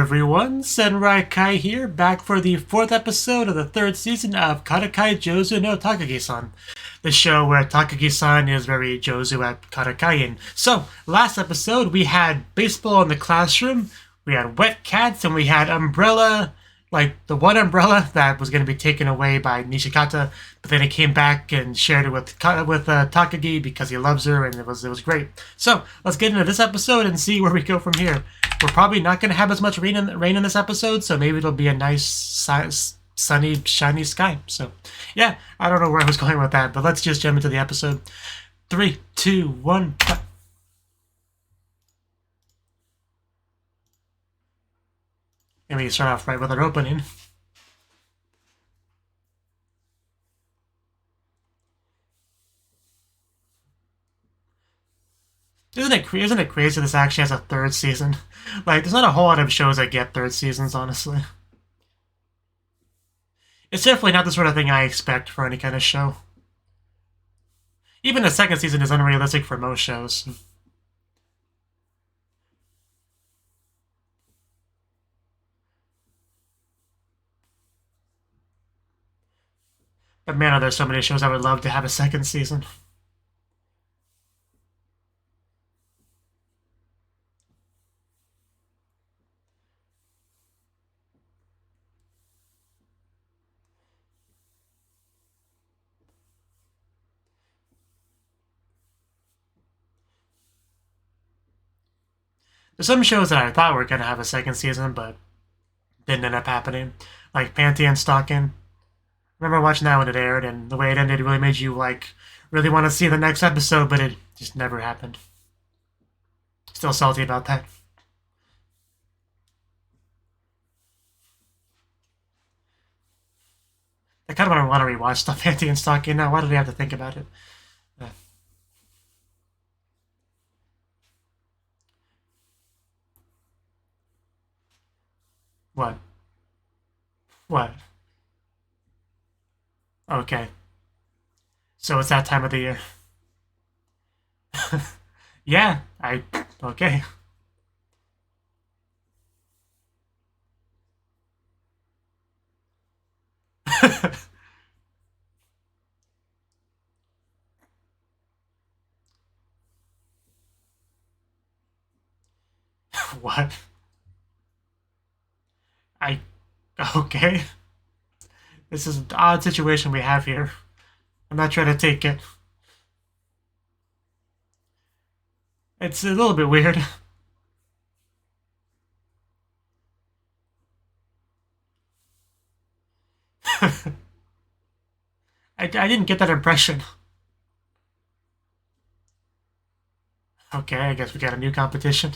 everyone, Senrai here, back for the 4th episode of the 3rd season of Karakai Jouzu no Takagi-san, the show where Takagi-san is very Jouzu at Karakain. So, last episode we had baseball in the classroom, we had wet cats, and we had umbrella, like the one umbrella that was going to be taken away by Nishikata, but then he came back and shared it with Takagi because he loves her, and it was great. So, let's get into this episode and see where we go from here. We're probably not going to have as much rain in this episode, so maybe it'll be a nice, sunny, shiny sky. So, yeah, I don't know where I was going with that, but let's just jump into the episode. 3, 2, 1, cut. And we start off right with our opening. Isn't it crazy this actually has a 3rd season? Like, there's not a whole lot of shows that get 3rd seasons, honestly. It's definitely not the sort of thing I expect for any kind of show. Even the 2nd season is unrealistic for most shows. But man, there's so many shows I would love to have a 2nd season. There's some shows that I thought were going to have a 2nd season, but didn't end up happening. Like Panty and Stalking. I remember watching that when it aired, and the way it ended really made you, like, really want to see the next episode, but it just never happened. Still salty about that. I kind of want to rewatch stuff, Panty and Stalking now. Why did we have to think about it? What? What? Okay. So it's that time of the year. Yeah, okay. What? Okay. This is an odd situation we have here. I'm not trying to take it. It's a little bit weird. I didn't get that impression. Okay, I guess we got a new competition.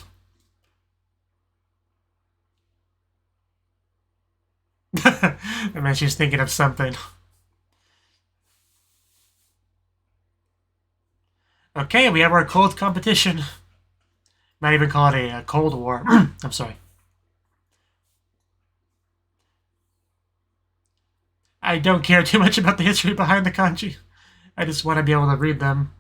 I mean, she's thinking of something. Okay, we have our cold competition. Might even call it a Cold War. I'm sorry. I don't care too much about the history behind the kanji. I just want to be able to read them.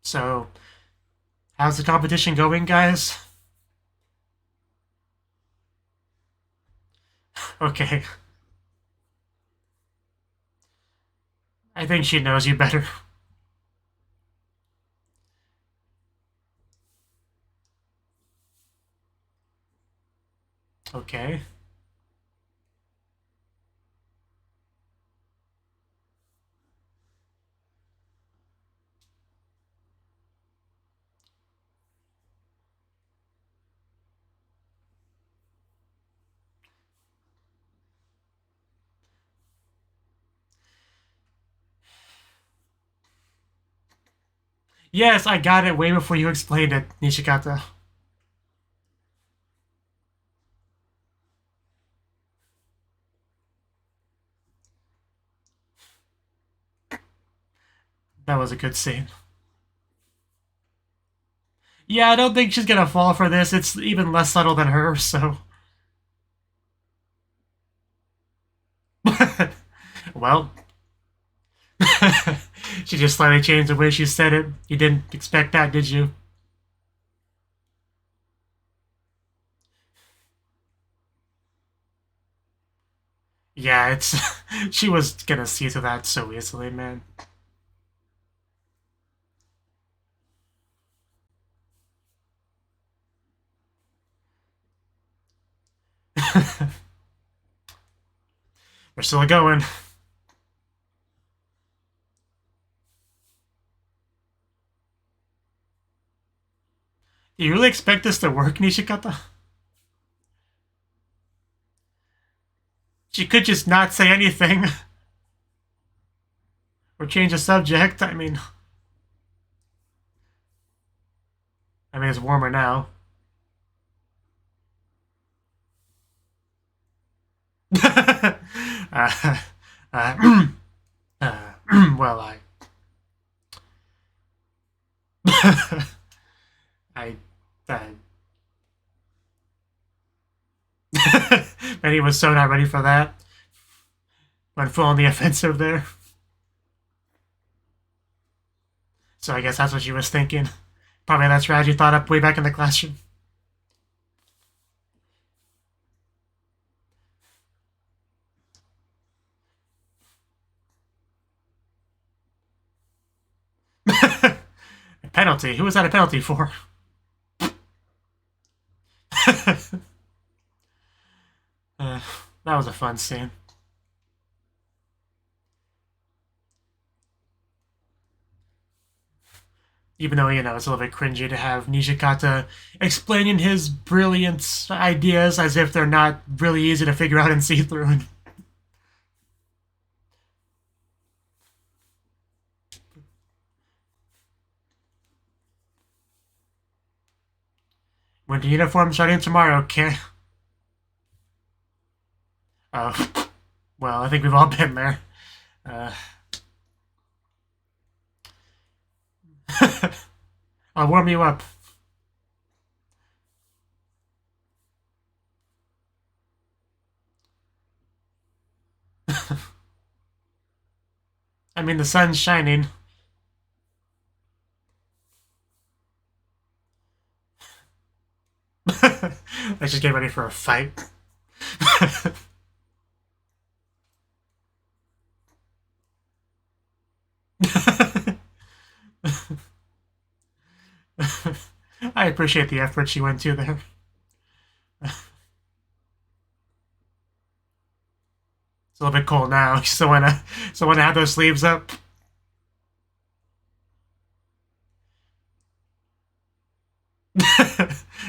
So, how's the competition going, guys? Okay. I think she knows you better. Okay. Yes, I got it way before you explained it, Nishikata. That was a good scene. Yeah, I don't think she's gonna fall for this. It's even less subtle than her, so. Well. She just slightly changed the way she said it. You didn't expect that, did you? Yeah, it's... she was gonna see through that so easily, man. We're still going. Do you really expect this to work, Nishikata? She could just not say anything. Or change the subject. I mean, it's warmer now. uh, uh, well, I, uh, and he was so not ready for that. Went full on the offensive there. So I guess that's what she was thinking. Probably that strategy thought up way back in the classroom. A penalty? Who was that a penalty for? That was a fun scene. Even though, it's a little bit cringy to have Nishikata explaining his brilliant ideas as if they're not really easy to figure out and see through. Winter uniform starting tomorrow, okay? Oh, well, I think we've all been there. I'll warm you up. I mean, the sun's shining. Let's just get ready for a fight. I appreciate the effort she went to there. It's a little bit cold now. You still wanna have those sleeves up?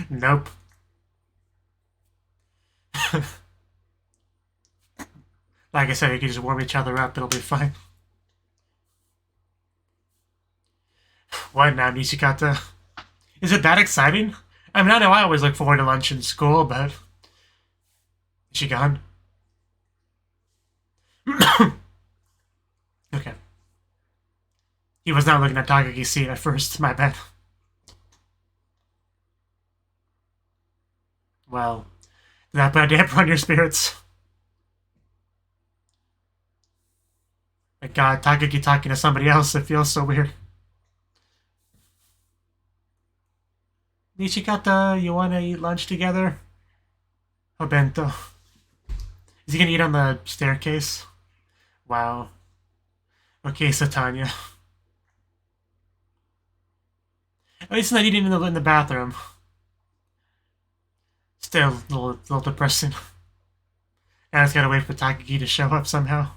Nope. Like I said, you can just warm each other up. It'll be fine. What now, Nishikata? Is it that exciting? I mean, I know I always look forward to lunch in school, but... Is she gone? Okay. He was not looking at Takagi's seat at first, my bad. Well, did that put a damper on your spirits? My god, Takagi talking to somebody else, it feels so weird. Nishikata, you wanna eat lunch together? Obento. Is he gonna eat on the staircase? Wow. Okay, Satanya. At least not eating in the bathroom. Still a little depressing. I just gotta wait for Takagi to show up somehow.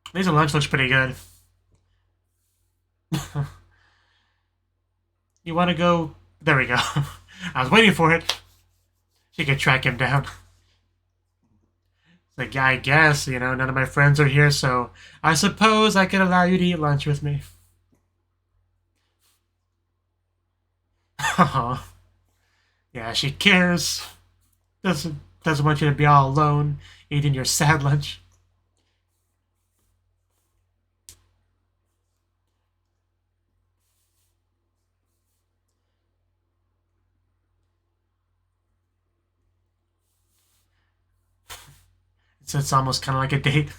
At least the lunch looks pretty good. You wanna go? There we go. I was waiting for it. She could track him down. Like, yeah, I guess, none of my friends are here, so I suppose I could allow you to eat lunch with me. Yeah, she cares. Doesn't want you to be all alone eating your sad lunch. So it's almost kind of like a date.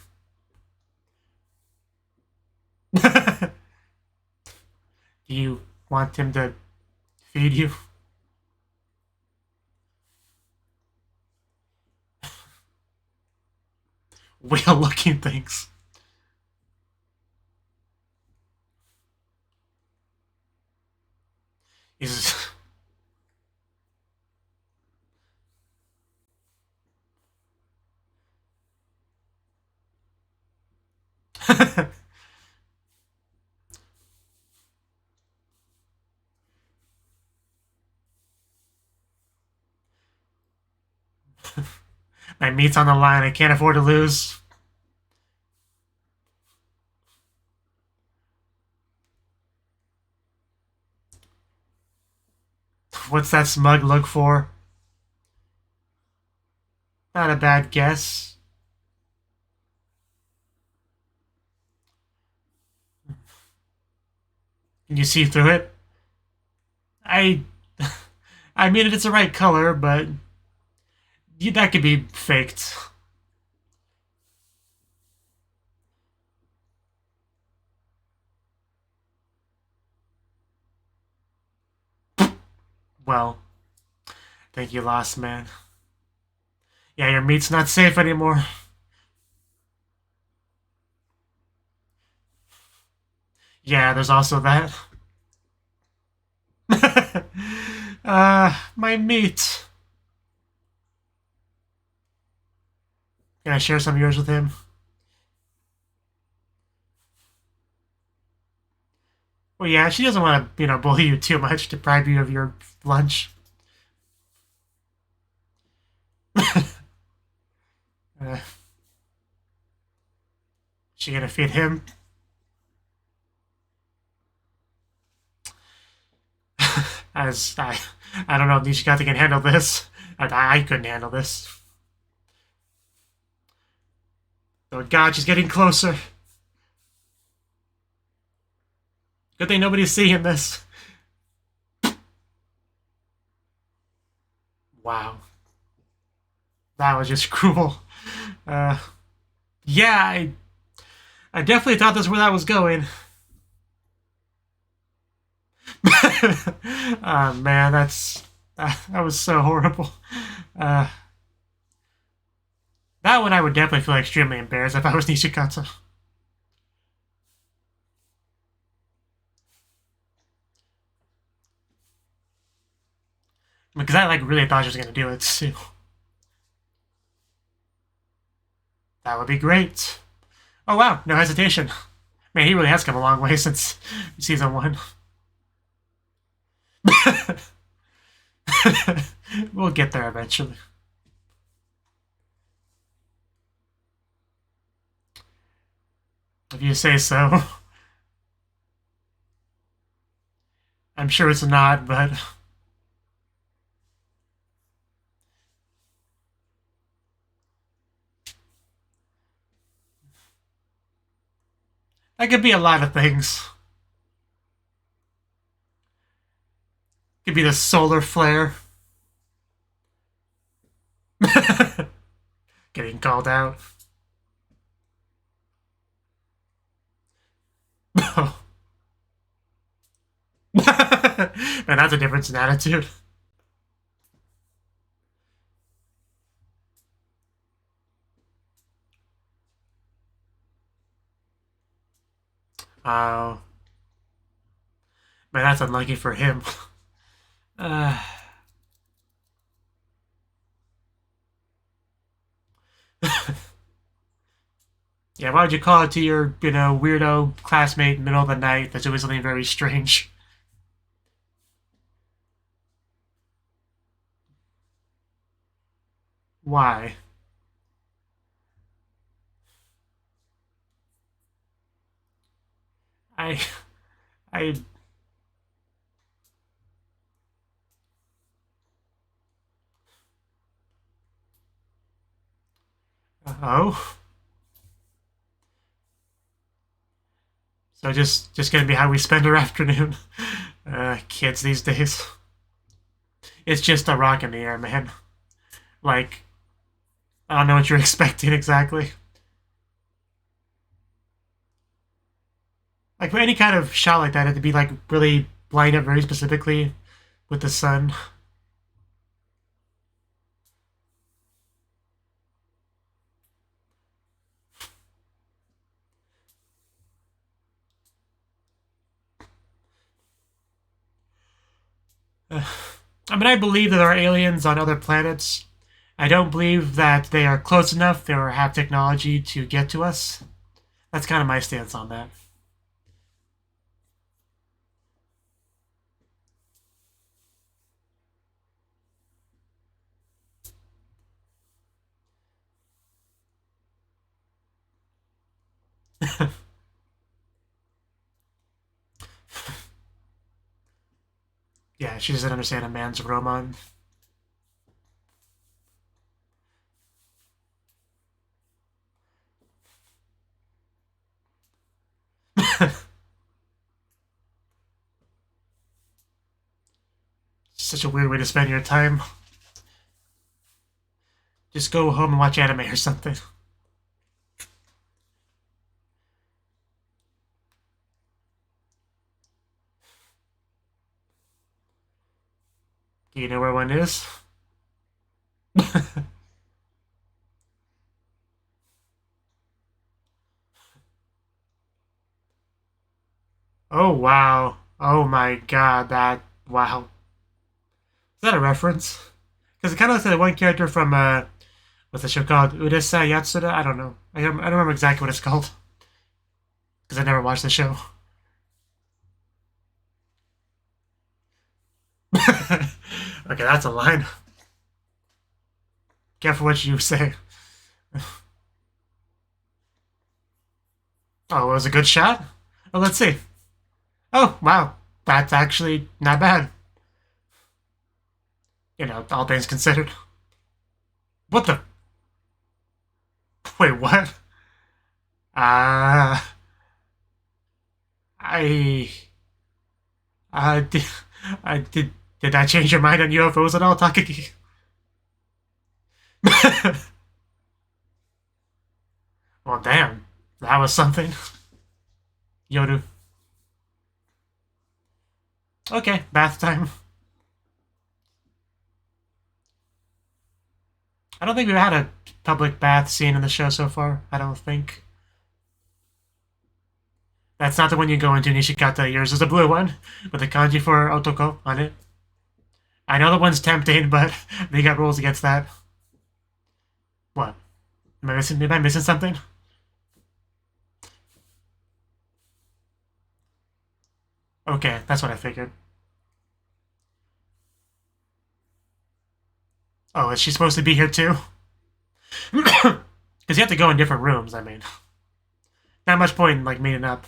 Do you want him to feed you? Whale-looking things. He's... My meat's on the line. I can't afford to lose. What's that smug look for? Not a bad guess. Can you see through it? I mean, it's the right color, but that could be faked. Well, I think you lost, man. Yeah, your meat's not safe anymore. Yeah, there's also that. My meat. Can I share some of yours with him? Well, yeah, she doesn't want to, bully you too much, deprive you of your lunch. She gonna feed him? I don't know if Nishikata can handle this. I couldn't handle this. Oh god, she's getting closer. Good thing nobody's seeing this. Wow. That was just cruel. Yeah, I definitely thought this was where that was going. Oh man, that was so horrible. That one I would definitely feel extremely embarrassed if I was Nishikata. Because I really thought she was gonna do it too. That would be great. Oh wow, no hesitation. Man, he really has come a long way since season 1. We'll get there eventually. If you say so. I'm sure it's not, but... That could be a lot of things. Could be the solar flare. Getting called out. Man, that's a difference in attitude. Oh. Man, that's unlucky for him. Yeah, why would you call it to your, weirdo classmate in the middle of the night that's doing something very strange? Why? I... I... Oh? So just gonna be how we spend our afternoon. Kids these days. It's just a rock in the air, man. Like, I don't know what you're expecting exactly. Like for any kind of shot like that, it had to be like really lined up very specifically with the sun. I mean, I believe that there are aliens on other planets. I don't believe that they are close enough or have technology to get to us. That's kind of my stance on that. Yeah, she doesn't understand a man's Roman. Such a weird way to spend your time. Just go home and watch anime or something. Do you know where one is? Oh, wow. Oh my god, that... Wow. Is that a reference? Because it kind of looks like one character from, what's the show called? Uresa Yatsuda? I don't know. I don't remember exactly what it's called. Because I never watched the show. Okay, that's a line. Careful what you say. Oh, it was a good shot? Oh, let's see. Oh, wow. That's actually not bad. You know, all things considered. What the? Wait, what? Uh, I... did... I did... Did that change your mind on UFOs at all, Takagi? Well, damn. That was something. Yoru. Okay, bath time. I don't think we've had a public bath scene in the show so far. I don't think. That's not the one you go into, Nishikata. Yours is the blue one, with the kanji for otoko on it. I know the one's tempting, but they got rules against that. What? Am I missing something? Okay, that's what I figured. Oh, is she supposed to be here too? Because you have to go in different rooms, I mean. Not much point in, like, meeting up.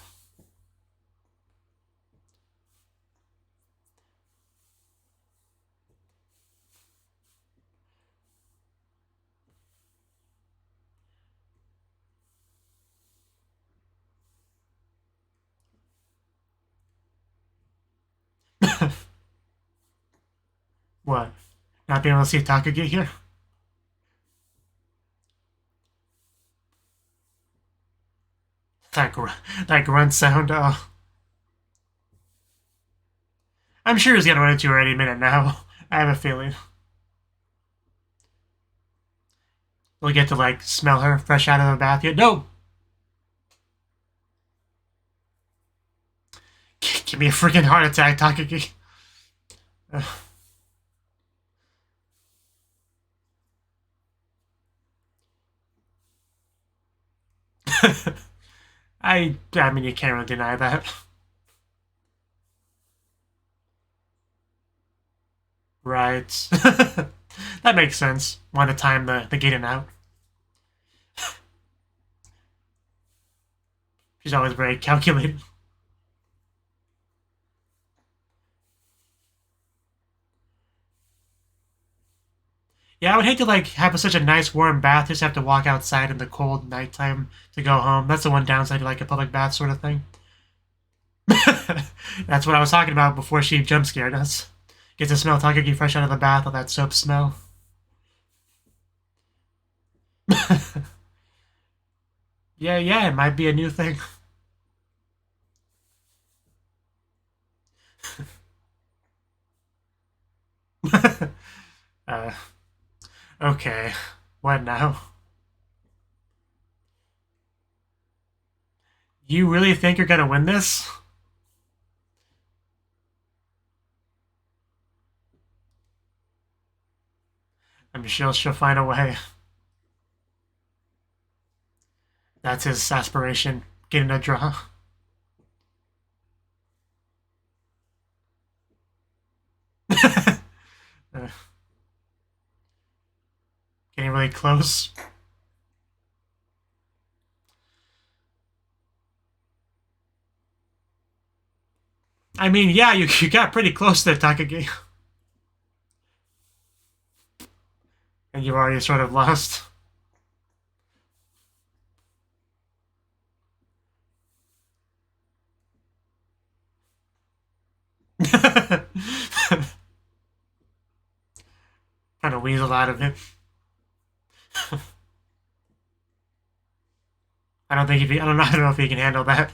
What? Not being able to see Takagi here? That, that grunt sound, I'm sure he's gonna run into her any minute now. I have a feeling. We'll get to, like, smell her fresh out of the bath yet. No! Give me a freaking heart attack, Takagi. I mean, you can't really deny that. Right. That makes sense. Want to time the getting out. She's always very calculated. Yeah, I would hate to like have such a nice warm bath, just have to walk outside in the cold nighttime to go home. That's the one downside to like a public bath sort of thing. That's what I was talking about before she jump scared us. Get to smell Takagi fresh out of the bath, all that soap smell. Yeah, it might be a new thing. uh, okay. What now? You really think you're gonna win this? I'm sure she'll find a way. That's his aspiration, getting a draw. Getting really close. I mean, yeah, you got pretty close there, Takagi. And you already sort of lost. Trying to weasel out of it. I don't think I don't know if he can handle that.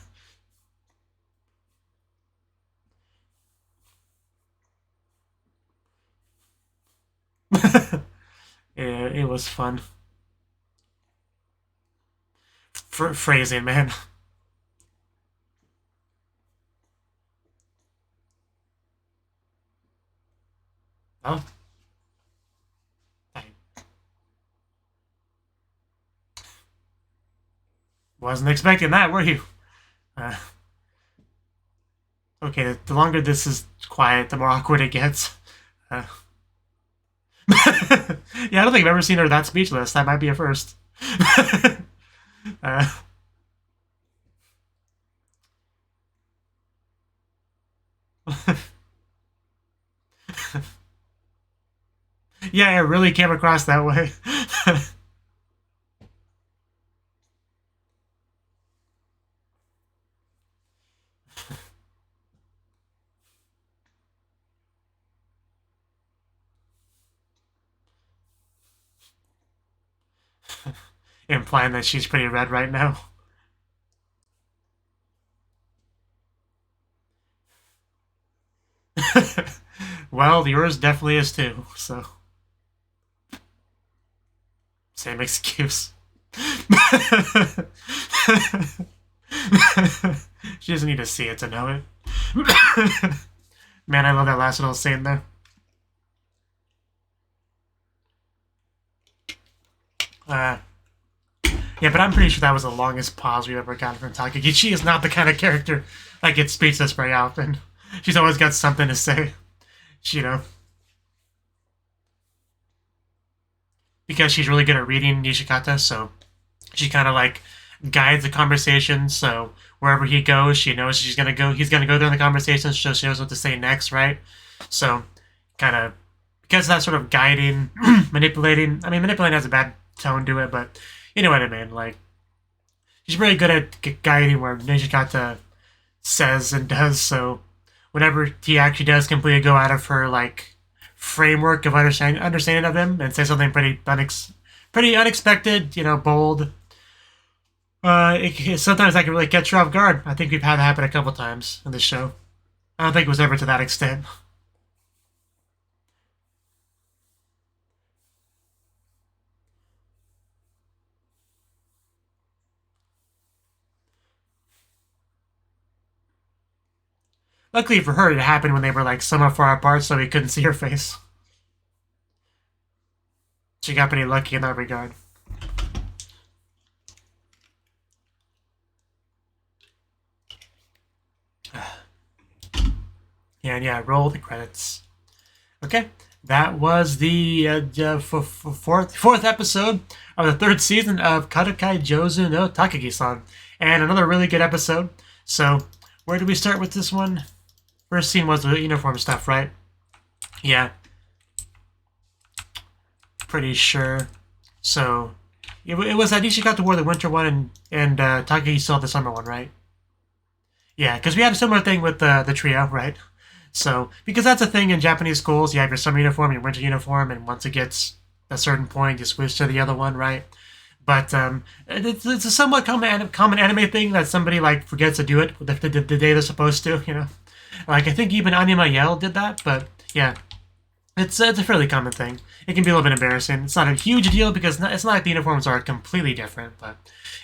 Yeah, it was fun. Phrasing, man. Oh. I wasn't expecting that, were you? Okay, the longer this is quiet, the more awkward it gets. Yeah, I don't think I've ever seen her that speechless. That might be a first. uh, yeah, it really came across that way. Implying that she's pretty red right now. Well, yours definitely is too, so. Same excuse. She doesn't need to see it to know it. Man, I love that last little scene there. Yeah, but I'm pretty sure that was the longest pause we've ever gotten from Takagi. She is not the kind of character that gets speechless very often. She's always got something to say. You know. Because she's really good at reading Nishikata, so she kind of like guides the conversation. So wherever he goes, she knows he's gonna go there in the conversation, so she knows what to say next, right? So kind of because of that sort of guiding, manipulating. I mean, manipulating has a bad tone to it, but you know what I mean. Like she's really good at guiding where Nishikata says and does. So whenever he actually does completely go out of her like framework of understanding of him and say something pretty unexpected, you know, bold. Sometimes that can really catch you off guard. I think we've had that happen a couple times in this show. I don't think it was ever to that extent. Luckily for her, it happened when they were like somewhat far apart, so we couldn't see her face. She got pretty lucky in that regard. Yeah, roll the credits. Okay, that was the fourth episode of the third season of Karakai Jouzu no Takagi-san, and another really good episode. So, where do we start with this one? First scene was the uniform stuff, right? Yeah. Pretty sure. So, it was that Nishikata wore the winter one and Takagi still had the summer one, right? Yeah, because we had a similar thing with the trio, right? So, because that's a thing in Japanese schools, you have your summer uniform, your winter uniform, and once it gets a certain point, you switch to the other one, right? But it's a somewhat common anime thing that somebody like forgets to do it the day they're supposed to, you know. Like I think even Anima Yell did that, but yeah, it's a fairly common thing. It can be a little bit embarrassing. It's not a huge deal because it's not like the uniforms are completely different, but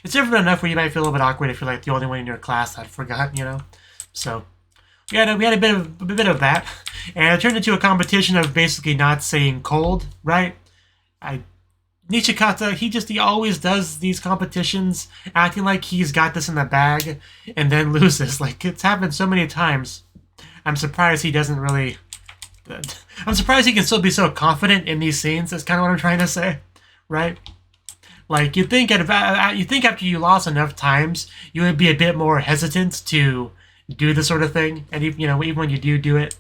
it's different enough where you might feel a little bit awkward if you're like the only one in your class that forgot, you know. So we had a bit of that, and it turned into a competition of basically not saying cold, right? Nishikata, he always does these competitions acting like he's got this in the bag and then loses. Like, it's happened so many times. I'm surprised he doesn't really... I'm surprised he can still be so confident in these scenes. That's kind of what I'm trying to say, right? Like, you think after you lost enough times, you would be a bit more hesitant to do this sort of thing. And, you know, even when you do it,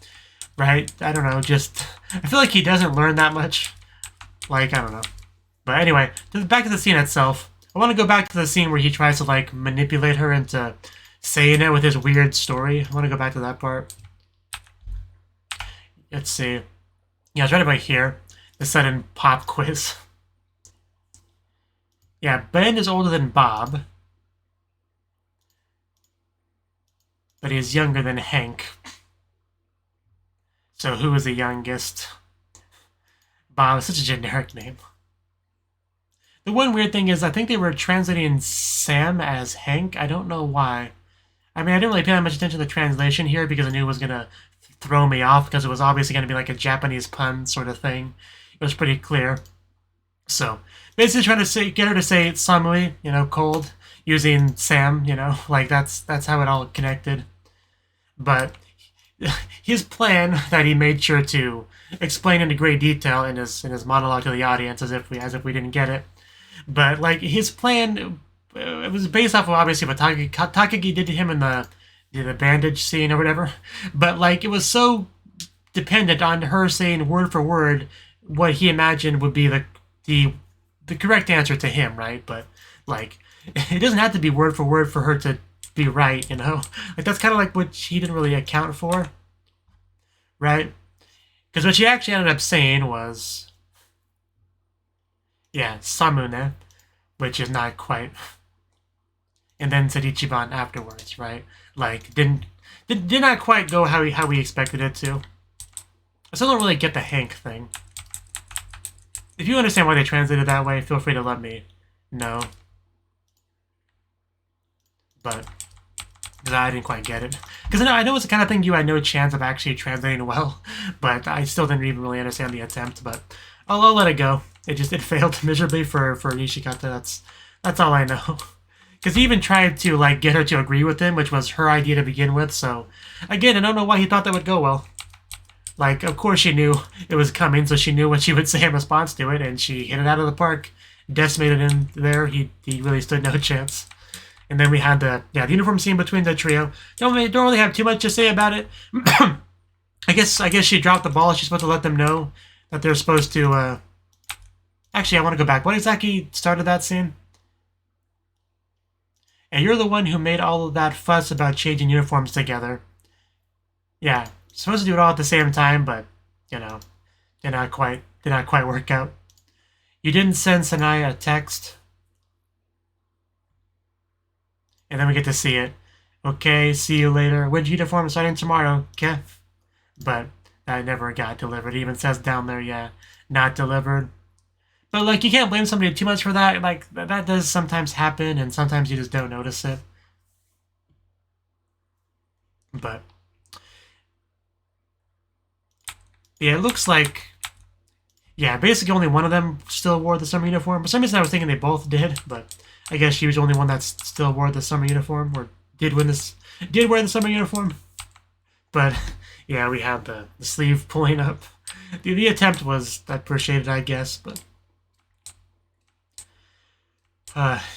right? I don't know, just... I feel like he doesn't learn that much. Like, I don't know. But anyway, back to the scene itself. I want to go back to the scene where he tries to, like, manipulate her into saying it with his weird story. I want to go back to that part. Let's see. Yeah, it's right about here. The sudden pop quiz. Yeah, Ben is older than Bob. But he's younger than Hank. So who is the youngest? Bob is such a generic name. The one weird thing is I think they were translating Sam as Hank. I don't know why. I mean, I didn't really pay that much attention to the translation here because I knew it was going to throw me off because it was obviously going to be like a Japanese pun sort of thing. It was pretty clear. So, basically trying to get her to say Samui, you know, cold, using Sam, you know, like that's how it all connected. But his plan that he made sure to explain into great detail in his monologue to the audience as if we didn't get it. But like his plan, it was based off of obviously what Takagi did to him in the bandage scene or whatever. But like it was so dependent on her saying word for word what he imagined would be the correct answer to him, right? But like it doesn't have to be word for her to be right, you know. Like that's kind of like what he didn't really account for, right? Because what she actually ended up saying was, yeah, Samune, which is not quite. And then said Ichiban afterwards, right? Like, did not quite go how we expected it to. I still don't really get the Hank thing. If you understand why they translated that way, feel free to let me know. But, because I didn't quite get it. Because I know it's the kind of thing you had no chance of actually translating well, but I still didn't even really understand the attempt, but I'll let it go. It failed miserably for Nishikata. That's all I know. Because he even tried to like get her to agree with him, which was her idea to begin with. So again, I don't know why he thought that would go well. Like, of course she knew it was coming, so she knew what she would say in response to it, and she hit it out of the park, decimated him there. He really stood no chance. And then we had the uniform scene between the trio. Don't really have too much to say about it. I guess she dropped the ball. She's supposed to let them know that they're supposed to. Actually, I want to go back. What exactly started that scene? And you're the one who made all of that fuss about changing uniforms together. Yeah, supposed to do it all at the same time, but you know, did not quite work out. You didn't send Sanaya a text. And then we get to see it. Okay, see you later. Winter uniform starting tomorrow, okay? But that never got delivered. It even says down there, yeah, not delivered. But like, you can't blame somebody too much for that. Like, that does sometimes happen, and sometimes you just don't notice it. But yeah, it looks like, yeah, basically only one of them still wore the summer uniform. For some reason I was thinking they both did, but I guess she was the only one that still wore the summer uniform, or did wear the summer uniform. But yeah, we had the sleeve pulling up. The attempt was appreciated, I guess, but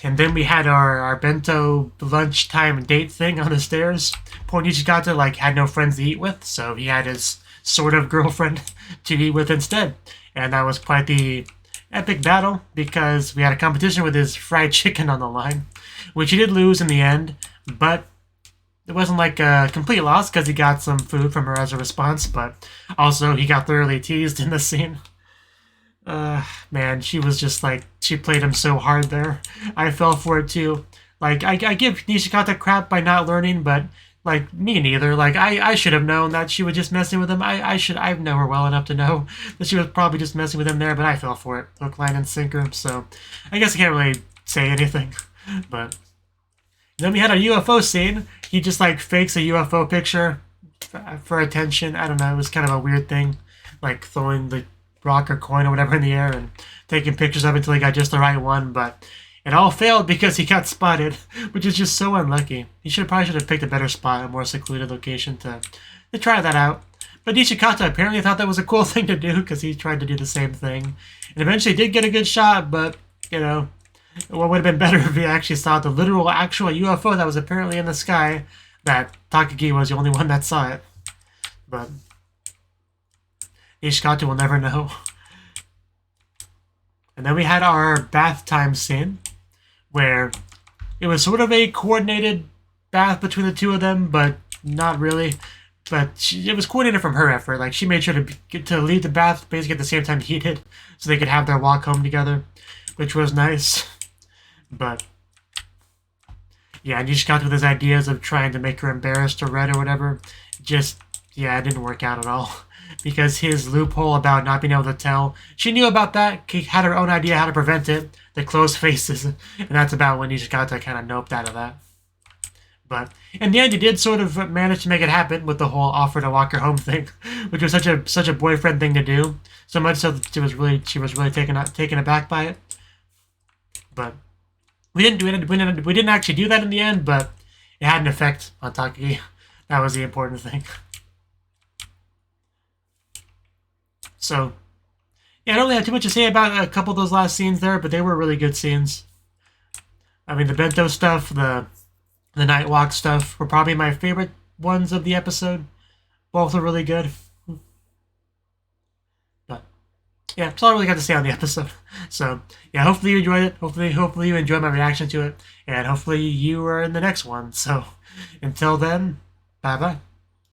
and then we had our bento lunchtime date thing on the stairs. Poor Nishikata like had no friends to eat with, so he had his sort of girlfriend to eat with instead. And that was quite the epic battle because we had a competition with his fried chicken on the line, which he did lose in the end, but it wasn't like a complete loss because he got some food from her as a response, but also he got thoroughly teased in the scene. Man, she was just like, she played him so hard there. I fell for it too. Like, I give Nishikata crap by not learning, but, like, me neither. Like, I should have known that she was just messing with him. I know her well enough to know that she was probably just messing with him there, but I fell for it. Hook, line, and sinker, so I guess I can't really say anything. But then we had a UFO scene. He just, like, fakes a UFO picture for attention. I don't know, it was kind of a weird thing. Like, throwing the rock or coin or whatever in the air and taking pictures of it until he got just the right one, but it all failed because he got spotted, which is just so unlucky. He probably should have picked a better spot, a more secluded location to try that out. But Nishikata apparently thought that was a cool thing to do because he tried to do the same thing. And eventually did get a good shot, but, you know, what would have been better if he actually saw the literal, actual UFO that was apparently in the sky, that Takagi was the only one that saw it. But Nishikata will never know. And then we had our bath time scene, where it was sort of a coordinated bath between the two of them, but not really. But it was coordinated from her effort. Like, she made sure to leave the bath basically at the same time he did, so they could have their walk home together, which was nice. But yeah, Nishikata with his ideas of trying to make her embarrassed or red or whatever, just, yeah, it didn't work out at all. Because his loophole about not being able to tell, she knew about that, she had her own idea how to prevent it, the closed faces, and that's about when Nishikata kind of noped out of that. But in the end, he did sort of manage to make it happen with the whole offer to walk her home thing, which was such a boyfriend thing to do. So much so that she was really taken aback by it. But we didn't actually do that in the end, but it had an effect on Takagi. That was the important thing. So, yeah, I don't really have too much to say about a couple of those last scenes there, but they were really good scenes. I mean, the bento stuff, the night walk stuff were probably my favorite ones of the episode. Both are really good. But, yeah, that's all I really got to say on the episode. So, yeah, hopefully you enjoyed it. Hopefully you enjoyed my reaction to it. And hopefully you are in the next one. So, until then, bye-bye.